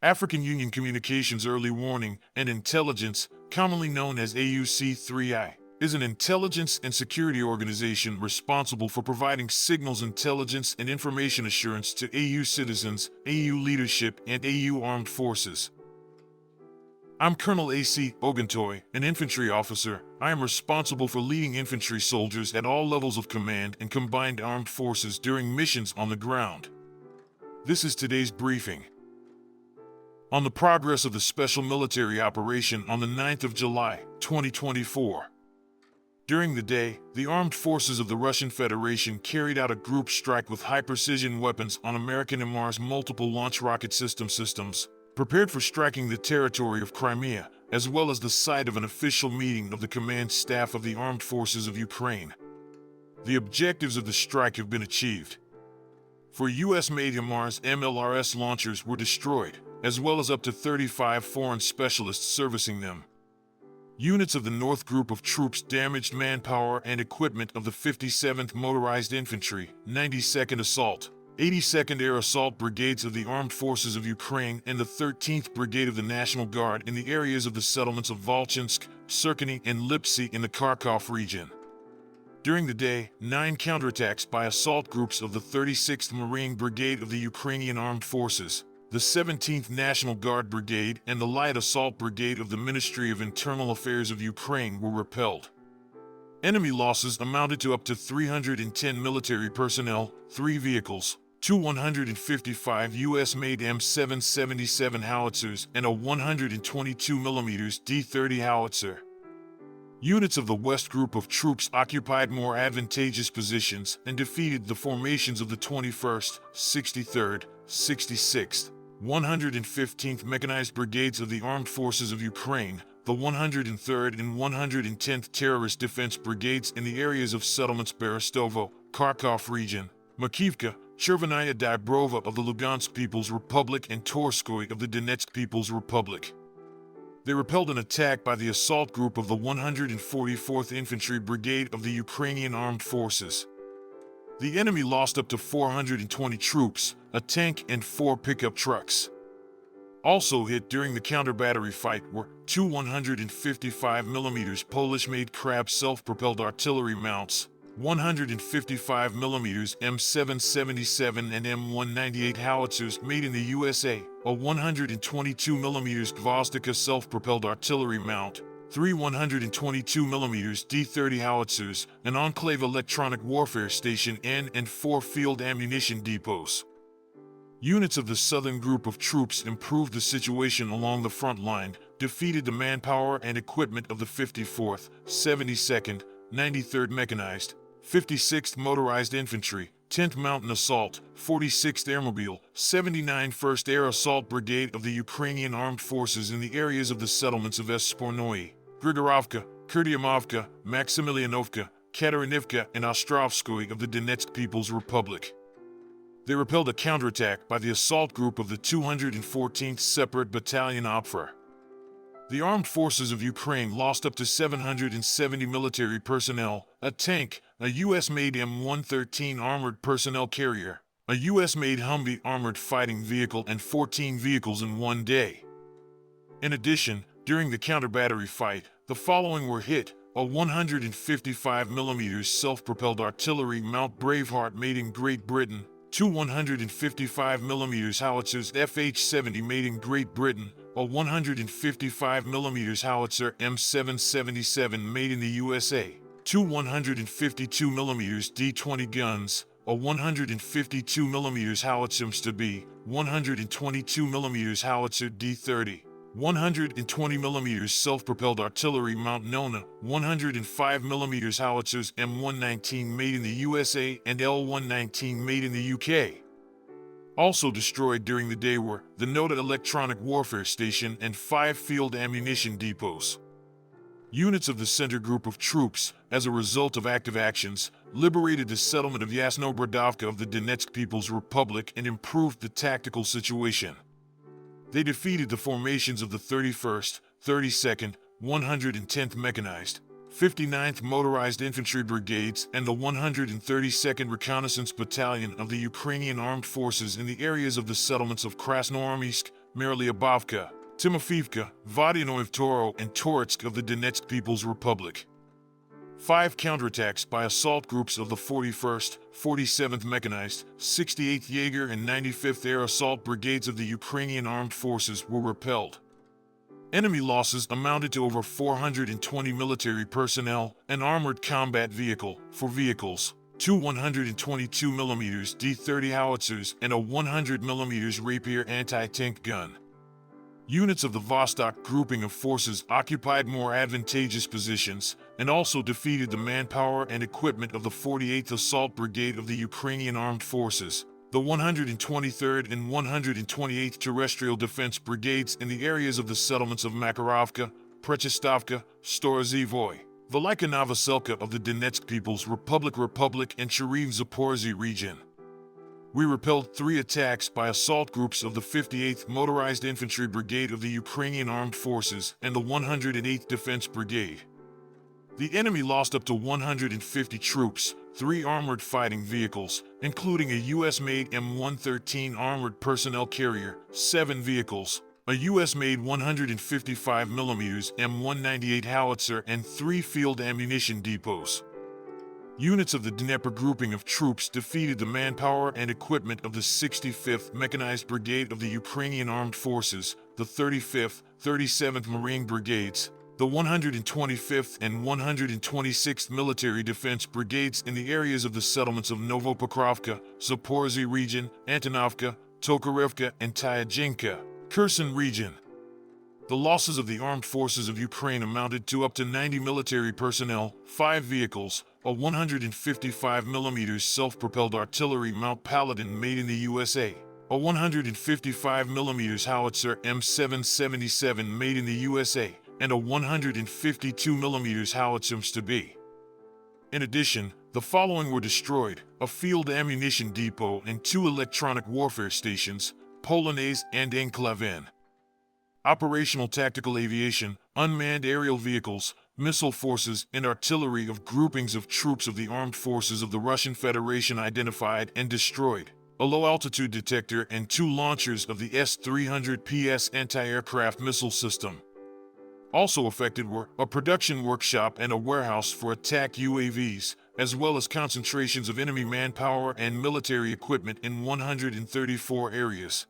African Union Communications Early Warning and Intelligence, commonly known as AUC3I, is an intelligence and security organization responsible for providing signals intelligence and information assurance to AU citizens, AU leadership, and AU armed forces. I'm Colonel A.C. Oguntoye, an infantry officer. I am responsible for leading infantry soldiers at all levels of command and combined armed forces during missions on the ground. This is today's briefing. On the progress of the special military operation on the 9th of July, 2024. During the day, the armed forces of the Russian Federation carried out a group strike with high-precision weapons on American HIMARS multiple launch rocket systems, prepared for striking the territory of Crimea, as well as the site of an official meeting of the command staff of the armed forces of Ukraine. The objectives of the strike have been achieved. 4 US-made HIMARS MLRS launchers were destroyed, as well as up to 35 foreign specialists servicing them. Units of the North Group of Troops damaged manpower and equipment of the 57th Motorized Infantry, 92nd Assault, 82nd Air Assault Brigades of the Armed Forces of Ukraine and the 13th Brigade of the National Guard in the areas of the settlements of Volchansk, Serkany, and Lipsy in the Kharkov region. During the day, 9 counterattacks by assault groups of the 36th Marine Brigade of the Ukrainian Armed Forces, the 17th National Guard Brigade, and the Light Assault Brigade of the Ministry of Internal Affairs of Ukraine were repelled. Enemy losses amounted to up to 310 military personnel, 3 vehicles, 2 155 US-made M777 howitzers, and a 122mm D-30 howitzer. Units of the West Group of Troops occupied more advantageous positions and defeated the formations of the 21st, 63rd, 66th, 115th Mechanized Brigades of the Armed Forces of Ukraine, the 103rd and 110th Terrorist Defense Brigades in the areas of settlements Berestovo, Kharkov region, Makivka, Chervenaya Dybrova of the Lugansk People's Republic and Torskoy of the Donetsk People's Republic. They repelled an attack by the assault group of the 144th Infantry Brigade of the Ukrainian Armed Forces. The enemy lost up to 420 troops, a tank, and 4 pickup trucks. Also hit during the counter-battery fight were 2 155mm Polish-made Krab self-propelled artillery mounts, 155mm M777 and M198 howitzers made in the USA, a 122mm Gvozdika self-propelled artillery mount, 3 122mm D-30 howitzers, an Enclave electronic warfare station and 4 field ammunition depots. Units of the Southern Group of Troops improved the situation along the front line, defeated the manpower and equipment of the 54th, 72nd, 93rd Mechanized, 56th Motorized Infantry, 10th Mountain Assault, 46th Airmobile, 79th 1st Air Assault Brigade of the Ukrainian Armed Forces in the areas of the settlements of Espornoye, Grigorovka, Kurdiamovka, Maximilianovka, Katarinivka, and Ostrovskoye of the Donetsk People's Republic. They repelled a counterattack by the assault group of the 214th Separate Battalion OPFR. The armed forces of Ukraine lost up to 770 military personnel, a tank, a US-made M113 armored personnel carrier, a US-made Humvee armored fighting vehicle, and 14 vehicles in one day. In addition, during the counter-battery fight, the following were hit: a 155mm self-propelled artillery Mount Braveheart made in Great Britain, 2 155mm howitzers FH-70 made in Great Britain, a 155mm howitzer M777 made in the USA, 2 152mm D-20 guns, a 152mm howitzer MSTB, 122mm howitzer D-30, 120mm self-propelled artillery Mount Nona, 105mm howitzers M119 made in the USA and L119 made in the UK. Also destroyed during the day were the Nota electronic warfare station and 5 field ammunition depots. Units of the Center Group of Troops, as a result of active actions, liberated the settlement of Yasnobrodovka of the Donetsk People's Republic and improved the tactical situation. They defeated the formations of the 31st, 32nd, 110th Mechanized, 59th Motorized Infantry Brigades, and the 132nd Reconnaissance Battalion of the Ukrainian Armed Forces in the areas of the settlements of Krasnoarmysk, Marylyabovka, Timofeevka, Vodyanoye-Toro, and Toretsk of the Donetsk People's Republic. 5 counterattacks by assault groups of the 41st, 47th Mechanized, 68th Jaeger, and 95th Air Assault Brigades of the Ukrainian Armed Forces were repelled. Enemy losses amounted to over 420 military personnel, an armored combat vehicle, 4 vehicles, 2 122mm D-30 howitzers, and a 100mm Rapier anti-tank gun. Units of the Vostok grouping of forces occupied more advantageous positions and also defeated the manpower and equipment of the 48th Assault Brigade of the Ukrainian Armed Forces, the 123rd and 128th Terrestrial Defense Brigades in the areas of the settlements of Makarovka, Prechistovka, Storozhivoy, Velika Novoselka of the Donetsk People's Republic and Cherniv-Zaporizhzhia region. We repelled 3 attacks by assault groups of the 58th Motorized Infantry Brigade of the Ukrainian Armed Forces and the 108th Defense Brigade. The enemy lost up to 150 troops, 3 armored fighting vehicles, including a U.S.-made M113 armored personnel carrier, 7 vehicles, a U.S.-made 155mm M198 howitzer, and 3 field ammunition depots. Units of the Dnieper grouping of troops defeated the manpower and equipment of the 65th Mechanized Brigade of the Ukrainian Armed Forces, the 35th, 37th Marine Brigades, the 125th and 126th Military Defense Brigades in the areas of the settlements of Novopokrovka, Zaporizhzhia region, Antonovka, Tokarevka, and Tyazhenka, Kherson region. The losses of the armed forces of Ukraine amounted to up to 90 military personnel, 5 vehicles, a 155mm self-propelled artillery Mount Paladin made in the USA, a 155mm howitzer M777 made in the USA, and a 152mm howitzer MSTB. In addition, the following were destroyed: a field ammunition depot and 2 electronic warfare stations, Polonaise and Enclavin. Operational tactical aviation, unmanned aerial vehicles, missile forces, and artillery of groupings of troops of the armed forces of the Russian Federation identified and destroyed, a low-altitude detector and 2 launchers of the S-300PS anti-aircraft missile system. Also affected were a production workshop and a warehouse for attack UAVs, as well as concentrations of enemy manpower and military equipment in 134 areas.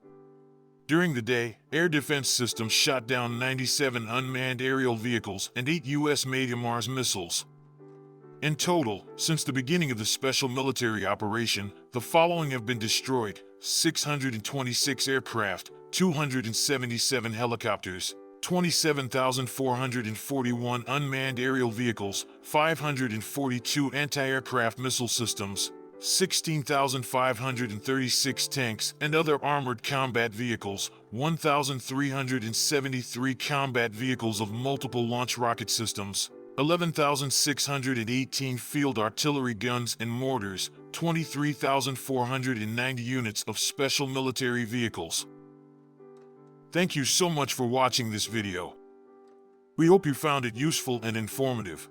During the day, air defense systems shot down 97 unmanned aerial vehicles and 8 U.S.-made HIMARS missiles. In total, since the beginning of the special military operation, the following have been destroyed: 626 aircraft, 277 helicopters, 27,441 unmanned aerial vehicles, 542 anti-aircraft missile systems, 16,536 tanks and other armored combat vehicles, 1,373 combat vehicles of multiple launch rocket systems, 11,618 field artillery guns and mortars, 23,490 units of special military vehicles. Thank you so much for watching this video. We hope you found it useful and informative.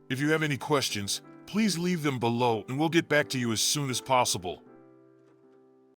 If you have any questions, please leave them below and we'll get back to you as soon as possible.